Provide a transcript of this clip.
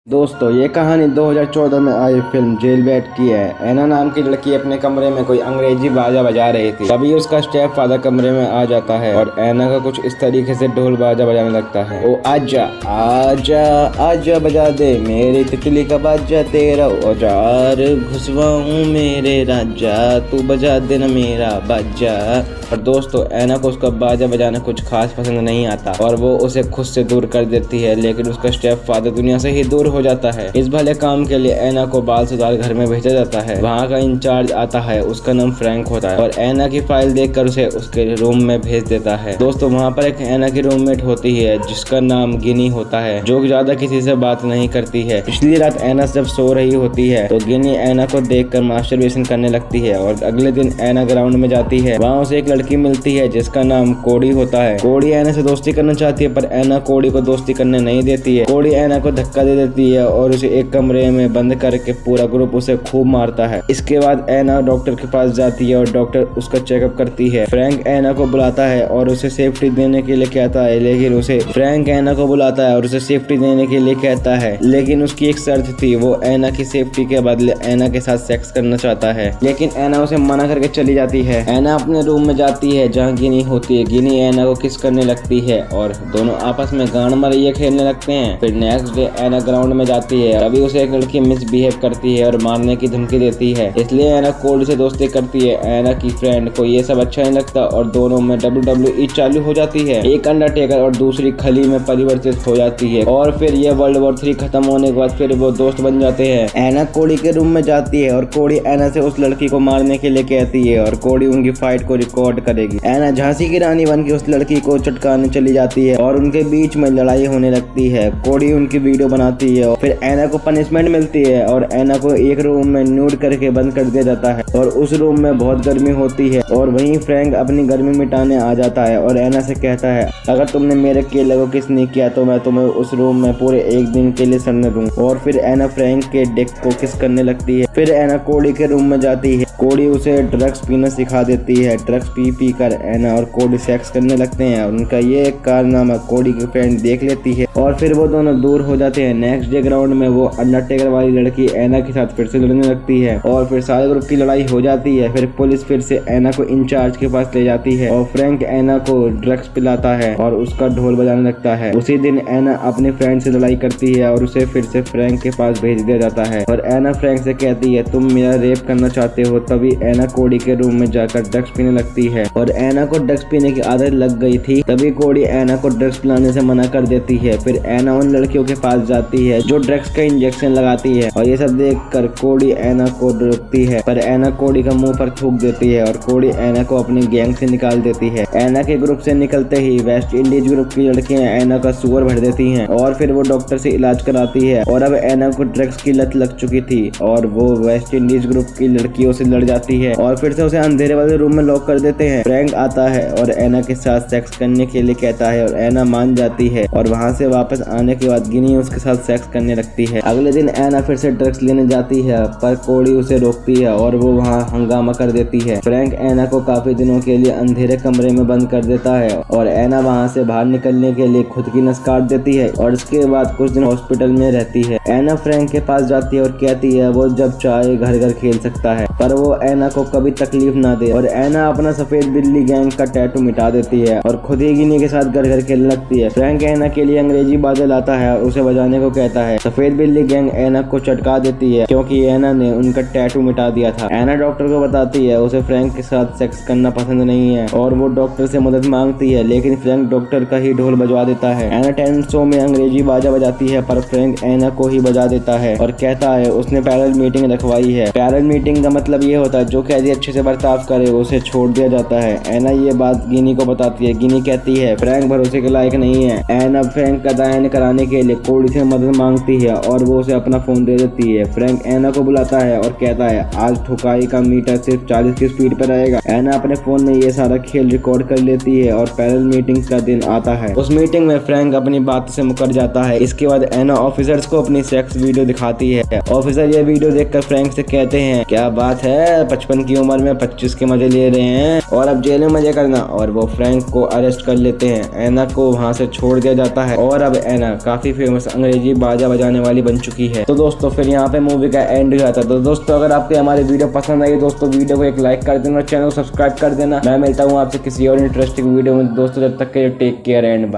दोस्तों ये कहानी 2014 में आई फिल्म जेलबैट की है। एना नाम की लड़की अपने कमरे में कोई अंग्रेजी बाजा बजा रही थी। तभी उसका स्टेप फादर कमरे में आ जाता है और एना का कुछ इस तरीके से ढोल बाजा बजाने लगता है। ओ आजा आजा आजा बजा दे मेरी तितली का बाजा, तेरा औजार घुसवाऊं मेरे राजा, तू बजा दे ना मेरा बाजा। और दोस्तों एना को उसका बाजा बजाना कुछ खास पसंद नहीं आता और वो उसे खुद से दूर कर देती है, लेकिन उसका स्टेप फादर दुनिया से ही दूर हो जाता है। इस भले काम के लिए एना को बाल सुधार घर में भेजा जाता है। वहाँ का इंचार्ज आता है, उसका नाम फ्रैंक होता है और एना की फाइल देखकर उसे उसके रूम में भेज देता है। दोस्तों वहाँ पर एक एना की रूममेट होती है जिसका नाम गिनी होता है, जो ज्यादा किसी से बात नहीं करती है। पिछली रात एना जब सो रही होती है तो गिनी एना को देखकर मास्टरबेशन करने लगती है और अगले दिन एना ग्राउंड में जाती है। वहाँ उसे एक लड़की मिलती है जिसका नाम कोडी होता है। कोडी एना से दोस्ती करना चाहती है पर एना कोडी को दोस्ती करने नहीं देती है। कोडी एना को धक्का दे देती है और उसे एक कमरे में बंद करके पूरा ग्रुप उसे खूब मारता है। इसके बाद एना डॉक्टर के पास जाती है और डॉक्टर उसका चेकअप करती है। फ्रैंक एना को बुलाता है और उसे सेफ्टी देने के लिए कहता है, लेकिन उसकी एक शर्त थी, वो एना की सेफ्टी के बदले एना के साथ सेक्स करना चाहता है। लेकिन एना उसे मना करके चली जाती है। एना अपने रूम में जाती है जहाँ गिनी होती है। गिनी एना को किस करने लगती है और दोनों आपस में गांड मरैया खेलने लगते हैं। फिर नेक्स्ट डे एना ग्राउंड में जाती है। अभी उसे एक लड़की मिसबिहेव करती है और मारने की धमकी देती है, इसलिए एना कोड से दोस्ती करती है। एना की फ्रेंड को ये सब अच्छा नहीं लगता और दोनों में WWE चालू हो जाती है। एक अंडरटेकर और दूसरी खली में परिवर्तित हो जाती है और फिर ये वर्ल्ड वॉर 3 खत्म होने के बाद फिर वो दोस्त बन जाते हैं। एना कोडी के रूम में जाती है और कोडी एना से उस लड़की को मारने के लिए कहती है और कोडी उनकी फाइट को रिकॉर्ड करेगी। एना झांसी की रानी बन के उस लड़की को चटकाने चली जाती है और उनके बीच में लड़ाई होने लगती है। कोडी उनकी वीडियो बनाती है और फिर एना को पनिशमेंट मिलती है और एना को एक रूम में न्यूड करके बंद कर दिया जाता है और उस रूम में बहुत गर्मी होती है और वहीं फ्रैंक अपनी गर्मी मिटाने आ जाता है और एना से कहता है, अगर तुमने मेरे केले को किस नहीं किया तो मैं तुम्हें उस रूम में पूरे एक दिन के लिए सड़ने दूंगा। और फिर एना फ्रैंक के डिक को किस करने लगती है। फिर एना कोडी के रूम में जाती है। कोडी उसे ड्रग्स पीना सिखा देती है। ड्रग्स पी कर एना और कोडी सेक्स करने लगते हैं और उनका ये कारनामा कोडी की फ्रेंड देख लेती है और फिर वो दोनों दूर हो जाते हैं। नेक्स्ट डे ग्राउंड में वो अंडरटेकर वाली लड़की एना के साथ फिर से लड़ने लगती है और फिर सारे ग्रुप की लड़ाई हो जाती है। फिर पुलिस फिर से एना को इंचार्ज के पास ले जाती है और फ्रैंक एना को ड्रग्स पिलाता है और उसका ढोल बजाने लगता है। उसी दिन एना अपने फ्रेंड से लड़ाई करती है और उसे फिर से फ्रैंक के पास भेज दिया जाता है और एना फ्रैंक से कहती है, तुम मेरा रेप करना चाहते हो। तभी एना कोडी के रूम में जाकर ड्रग्स पीने लगती है और एना को ड्रग्स पीने की आदत लग गई थी। तभी कोडी एना को ड्रग्स पिलाने से मना कर देती है। फिर एना उन लड़कियों के पास जाती है जो ड्रग्स का इंजेक्शन लगाती है और ये सब देखकर कोडी एना को रोकती है, पर एना कोडी का मुंह पर थूक देती है और कोडी एना को अपनी गैंग से निकाल देती है। एना के ग्रुप से निकलते ही वेस्ट इंडीज ग्रुप की लड़कियां एना का सुअर भर देती हैं और फिर वो डॉक्टर से इलाज कराती है और अब एना को ड्रग्स की लत लग चुकी थी और वो वेस्ट इंडीज ग्रुप की लड़कियों से लड़ जाती है और फिर से उसे अंधेरे वाले रूम में लॉक कर देते हैं। फ्रैंक आता है और एना के साथ सेक्स करने के लिए कहता है और एना मान जाती है और वहाँ से वापस आने के बाद गिनी उसके साथ सेक्स करने लगती है। अगले दिन एना फिर से ड्रग्स लेने जाती है पर कोडी उसे रोकती है और वो वहाँ हंगामा कर देती है। फ्रैंक एना को काफी दिनों के लिए अंधेरे कमरे में बंद कर देता है और एना वहाँ से बाहर निकलने के लिए खुद की नस काट देती है और इसके बाद कुछ दिन हॉस्पिटल में रहती है। एना फ्रैंक के पास जाती है और कहती है वो जब चाहे घर घर खेल सकता है, पर वो एना को कभी तकलीफ ना दे और एना अपना सफेद बिल्ली गैंग का टैटू मिटा देती है और खुद ही गिनी के साथ घर घर खेलने लगती है। फ्रैंक एना के लिए अंग्रेजी बाजा लाता है और उसे बजाने को कहता है। सफेद बिल्ली गैंग एना को चटका देती है क्योंकि एना ने उनका टैटू मिटा दिया था। एना डॉक्टर को बताती है उसे फ्रैंक के साथ सेक्स करना पसंद नहीं है और वो डॉक्टर से मदद मांगती है, लेकिन फ्रैंक डॉक्टर का ही ढोल बजवा देता है। एना टैलेंट शो में अंग्रेजी बाजा बजाती है पर फ्रैंक एना को ही बजा देता है और कहता है उसने पैरल मीटिंग रखवाई है। पैरल मीटिंग का मतलब ये होता है जो कैदी अच्छे से बर्ताव करे उसे छोड़ दिया जाता है। एना ये बात गिनी को बताती है। गिनी कहती है फ्रैंक भरोसे के लायक नहीं है। एना फ्रैंक का दायन कराने के लिए कोडी से मदद मांगती है और वो उसे अपना फोन दे देती है। फ्रैंक एना को बुलाता है और कहता है आज ठुकाई का मीटर सिर्फ 40 की स्पीड पर रहेगा। एना अपने फोन में ये सारा खेल रिकॉर्ड कर लेती है और पैरल मीटिंग का दिन आता है। उस मीटिंग में फ्रैंक अपनी बात से मुकर जाता है। इसके बाद एना ऑफिसर्स को अपनी सेक्स वीडियो दिखाती है। ऑफिसर ये वीडियो देखकर फ्रैंक से कहते हैं, क्या बात है, 55 की उम्र में 25 के मजे ले रहे हैं और अब जेल में मजे करना। और वो फ्रैंक को अरेस्ट कर लेते हैं। एना को वहाँ से छोड़ दिया जाता है और अब एना काफी फेमस अंग्रेजी बाजा बजाने वाली बन चुकी है। तो दोस्तों फिर यहाँ पे मूवी का एंड हो जाता है। तो दोस्तों अगर आपको हमारी वीडियो पसंद आई दोस्तों वीडियो को एक लाइक कर देना, चैनल को सब्सक्राइब कर देना। मैं मिलता हूँ आपसे किसी और इंटरेस्टिंग वीडियो में दोस्तों, जब तक के लिए टेक केयर एंड बाय।